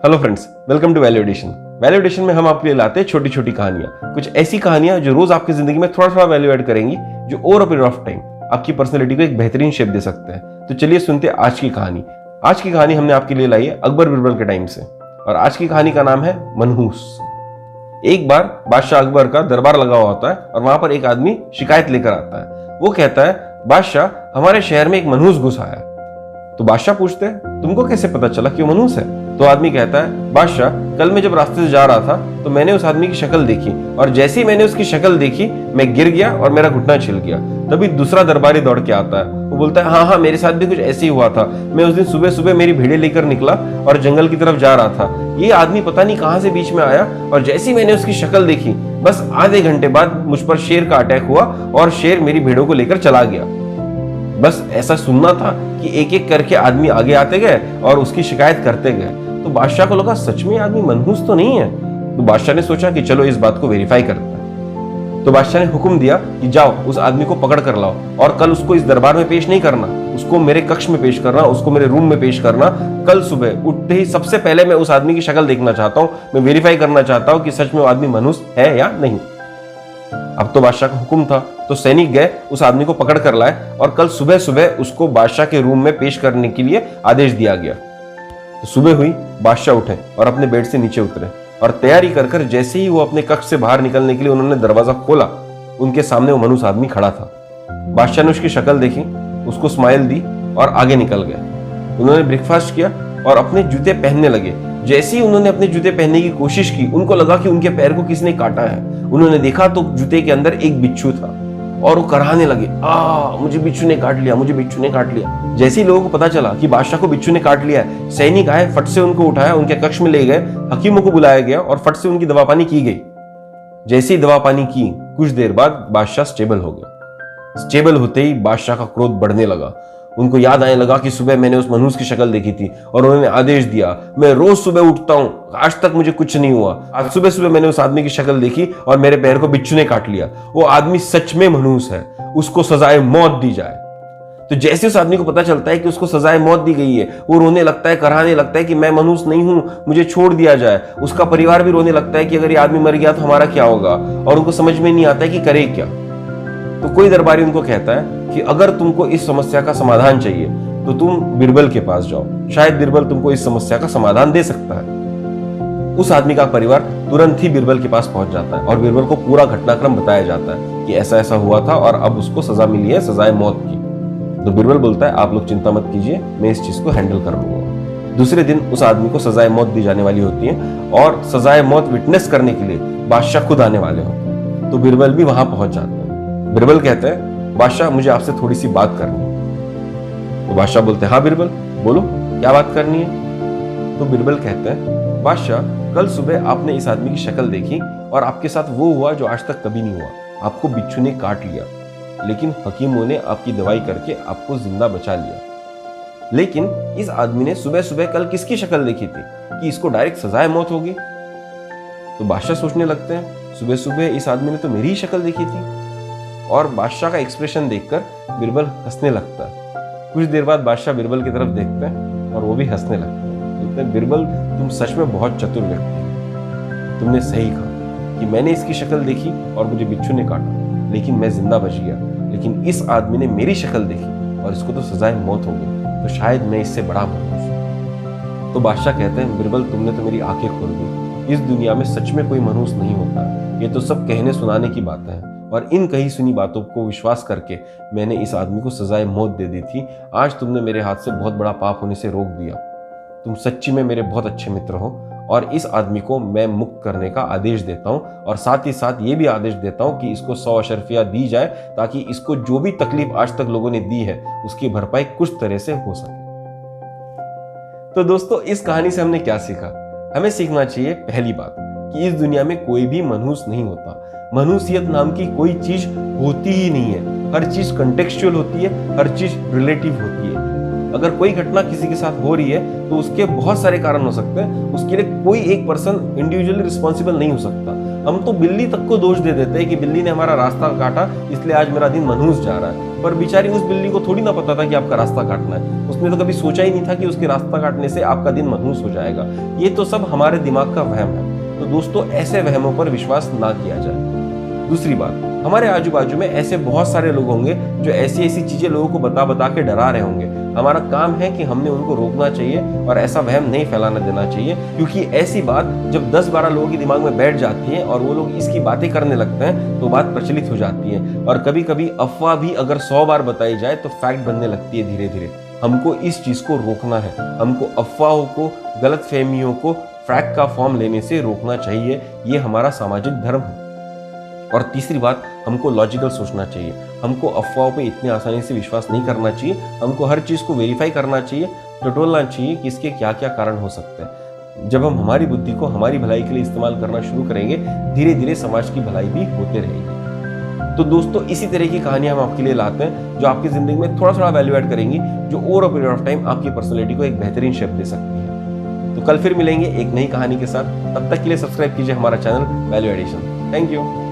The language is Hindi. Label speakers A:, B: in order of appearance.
A: Hello friends, welcome to value addition. Value addition में हम आपके लिए लाते हैं छोटी छोटी कहानियां, कुछ ऐसी कहानियां जो रोज आपकी जिंदगी में थोड़ा थोड़ा वैल्यू ऐड करेंगी, जो over a period of time आपकी पर्सनैलिटी को एक बेहतरीन शेप दे सकते हैं। तो चलिए सुनते हैं आज की कहानी। आज की कहानी हमने आपके लिए लाई है अकबर बिरबल के टाइम से, और आज की कहानी का नाम है मनहूस। एक बार बादशाह अकबर का दरबार लगा हुआ होता है और वहां पर एक आदमी शिकायत लेकर आता है। वो कहता है, बादशाह, हमारे शहर में एक मनहूस घुस आया। तो बादशाह पूछते हैं, तुमको कैसे पता चला कि वो मनहूस है? तो आदमी कहता है, बादशाह, कल मैं जब रास्ते से जा रहा था तो मैंने उस आदमी की शक्ल देखी, और जैसे ही मैंने उसकी शक्ल देखी मैं गिर गया और मेरा घुटना छिल गया। तभी दूसरा दरबारी दौड़ के आता है। वो बोलता है, हाँ, मेरे साथ भी कुछ ऐसे ही हुआ था। मैं उस दिन सुबह सुबह मेरी भेड़ें लेकर निकला और जंगल की तरफ जा रहा था। ये आदमी पता नहीं कहां से बीच में आया, और जैसे ही मैंने उसकी शक्ल देखी, बस आधे घंटे बाद मुझ पर शेर का अटैक हुआ और शेर मेरी भेड़ों को लेकर चला गया। बस ऐसा सुनना था कि एक एक करके आदमी आगे आते गए और उसकी शिकायत करते गए। तो बादशाह को लगा सच में आदमी मनहूस तो नहीं है। तो बादशाह ने सोचा कि चलो इस बात को वेरीफाई करते हैं। तो बादशाह ने हुक्म दिया कि जाओ उस आदमी को पकड़ कर लाओ, और कल उसको इस दरबार में पेश नहीं करना, उसको मेरे कक्ष में पेश करना, उसको मेरे रूम में पेश करना। कल सुबह उठते ही सबसे पहले मैं उस आदमी की शक्ल देखना चाहता हूँ, मैं वेरीफाई करना चाहता हूँ कि सच में वो आदमी मनहूस है या नहीं। अब तो बादशाह का हुक्म था, तो सैनिक गए, उस आदमी को पकड़ कर लाए, और कल सुबह सुबह उसको बादशाह के रूम में पेश करने के लिए आदेश दिया गया। तो सुबह हुई, बादशाह उठे और अपने बेड से नीचे उतरे, और तैयारी कर कर जैसे ही वो अपने कक्ष से बाहर निकलने के लिए उन्होंने दरवाजा खोला, उनके सामने वो मनहूस आदमी खड़ा था। बादशाह ने उसकी शक्ल देखी, उसको स्माइल दी और आगे निकल गए। उन्होंने ब्रेकफास्ट किया और अपने जूते पहनने लगे। जैसे ही उन्होंने अपने जूते पहनने की कोशिश की, उनको लगा कि उनके पैर को किसी ने काटा है। उन्होंने देखा तो जूते के अंदर एक बिच्छू था, और वो कराहने लगे, मुझे बिच्छू ने काट लिया, मुझे बिच्छू ने काट लिया। जैसे ही लोगों को पता चला कि बादशाह को बिच्छू ने काट लिया है, सैनिक आए, फट से उनको उठाया, उनके कक्ष में ले गए, हकीमों को बुलाया गया और फट से उनकी दवा पानी की गई। जैसे ही दवा पानी की, कुछ देर बाद बादशाह स्टेबल हो गया। स्टेबल होते ही बादशाह का क्रोध बढ़ने लगा। उनको याद आने लगा कि सुबह मैंने उस मनहूस की शक्ल देखी थी, और उन्होंने आदेश दिया, मैं रोज सुबह उठता हूं, आज तक मुझे कुछ नहीं हुआ। आज सुबह सुबह मैंने उस आदमी की शक्ल देखी और मेरे पैर को बिच्छू ने काट लिया। वो आदमी सच में मनहूस है, उसको सजाए मौत दी जाए। तो जैसे उस आदमी को पता चलता है कि उसको सजाए मौत दी गई है, वो रोने लगता है, कराहने लगता है कि मैं मनहूस नहीं हूं, मुझे छोड़ दिया जाए। उसका परिवार भी रोने लगता है कि अगर ये आदमी मर गया तो हमारा क्या होगा, और उनको समझ में नहीं आता है कि करे क्या। तो कोई दरबारी उनको कहता है कि अगर तुमको इस समस्या का समाधान चाहिए तो तुम बिरबल के पास जाओ, शायद बिरबल तुमको इस समस्या का समाधान दे सकता है। उस आदमी का परिवार तुरंत ही बिरबल के पास पहुंच जाता है, और बिरबल को पूरा घटनाक्रम बताया जाता है कि ऐसा ऐसा हुआ था और अब उसको सजा मिली है, सजाए मौत की। तो बिरबल बोलता है, आप लोग चिंता मत कीजिए, मैं इस चीज को हैंडल कर लूंगा। दूसरे दिन उस आदमी को सजाए मौत दी जाने वाली होती है, और सजाए मौत विटनेस करने के लिए बादशाह खुद आने वाले होते हैं। तो बिरबल भी वहां पहुंच जाते हैं। बिरबल कहते हैं, बादशाह, मुझे आपसे थोड़ी सी बात करनी है। तो बादशाह बोलते हैं, हाँ बिरबल, बोलो, क्या बात करनी है? तो बिरबल कहते हैं, बादशाह, कल सुबह आपने इस आदमी की शक्ल देखी, और आपके साथ वो हुआ जो आज तक कभी नहीं हुआ। आपको बिच्छू ने काट लिया, लेकिन हकीमों ने आपकी दवाई करके आपको जिंदा बचा लिया। लेकिन इस आदमी ने सुबह सुबह कल किसकी शक्ल देखी थी कि इसको डायरेक्ट सजाए मौत होगी? तो बादशाह सोचने लगते हैं, सुबह सुबह इस आदमी ने तो मेरी ही शक्ल देखी थी। और बादशाह का एक्सप्रेशन देखकर बिरबल हंसने लगता है। कुछ देर बाद बादशाह बिरबल की तरफ देखते हैं और वो भी हंसने लगते हैं। बोलते हैं, बिरबल, तुम सच में बहुत चतुर व्यक्ति हो। तुमने सही कहा कि मैंने इसकी शक्ल देखी और मुझे बिच्छू ने काटा, लेकिन मैं जिंदा बच गया। लेकिन इस आदमी ने मेरी शक्ल देखी और इसको तो सजाए मौत हो गई, तो शायद मैं इससे बड़ा मनहूस हूं। तो बादशाह कहते हैं, बिरबल, तुमने तो मेरी आंखें खोल दी। इस दुनिया में सच में कोई मनहूस नहीं होता, ये तो सब कहने सुनाने की बातें हैं, और इन कही सुनी बातों को विश्वास करके मैंने इस आदमी को सजाए मौत दे दी थी। आज तुमने मेरे हाथ से बहुत बड़ा पाप होने से रोक दिया। तुम सच्ची में मेरे बहुत अच्छे मित्र हो, और इस आदमी को मैं मुक्त करने का आदेश देता हूं, और साथ ही साथ ये भी आदेश देता हूं कि इसको 100 अशरफिया दी जाए, ताकि इसको जो भी तकलीफ आज तक लोगों ने दी है उसकी भरपाई कुछ तरह से हो सके। तो दोस्तों, इस कहानी से हमने क्या सीखा? हमें सीखना चाहिए, पहली बात, कि इस दुनिया में कोई भी मनहूस नहीं होता। मनहूसियत नाम की कोई चीज होती ही नहीं है। हर चीज कंटेक्चुअल होती है, हर चीज रिलेटिव होती है। अगर कोई घटना किसी के साथ हो रही है तो उसके बहुत सारे कारण हो सकते हैं, उसके लिए कोई एक पर्सन इंडिविजुअली रिस्पॉन्सिबल नहीं हो सकता। हम तो बिल्ली तक को दोष दे देते हैं कि बिल्ली ने हमारा रास्ता काटा इसलिए आज मेरा दिन मनहूस जा रहा है, पर बेचारी उस बिल्ली को थोड़ी ना पता था कि आपका रास्ता काटना है। उसने तो कभी सोचा ही नहीं था कि उसके रास्ता काटने से आपका दिन मनहूस हो जाएगा। ये तो सब हमारे दिमाग का वहम है। तो दोस्तों, ऐसे वहमों पर विश्वास ना किया जाए। दूसरी बात, हमारे आजू बाजू में ऐसे बहुत सारे लोग होंगे जो ऐसी ऐसी चीजें लोगों को बता बता के डरा रहे होंगे। हमारा काम है कि हमने उनको रोकना चाहिए और ऐसा वहम नहीं फैलाना देना चाहिए, क्योंकि ऐसी बात जब 10-12 लोगों के दिमाग में बैठ जाती है और वो लोग इसकी बातें करने लगते हैं तो बात प्रचलित हो जाती है। और कभी कभी अफवाह भी अगर 100 बार बताई जाए तो फैक्ट बनने लगती है धीरे धीरे। हमको इस चीज को रोकना है। हमको अफवाहों को, गलतफहमियों को फैक्ट का फॉर्म लेने से रोकना चाहिए। ये हमारा सामाजिक धर्म है। और तीसरी बात, हमको लॉजिकल सोचना चाहिए। हमको अफवाहों पे इतने आसानी से विश्वास नहीं करना चाहिए। हमको हर चीज़ को वेरीफाई करना चाहिए, टटोलना चाहिए कि इसके क्या क्या कारण हो सकते हैं। जब हम हमारी बुद्धि को हमारी भलाई के लिए इस्तेमाल करना शुरू करेंगे, धीरे धीरे समाज की भलाई भी होते रहेगी। तो दोस्तों, इसी तरह की कहानियां हम आपके लिए लाते हैं जो आपकी जिंदगी में थोड़ा थोड़ा वैल्यू ऐड करेंगी, जो over a period of time आपकी पर्सनैलिटी को एक बेहतरीन शेप दे सकती है। तो कल फिर मिलेंगे एक नई कहानी के साथ। तब तक के लिए सब्सक्राइब कीजिए हमारा channel value addition. Thank you.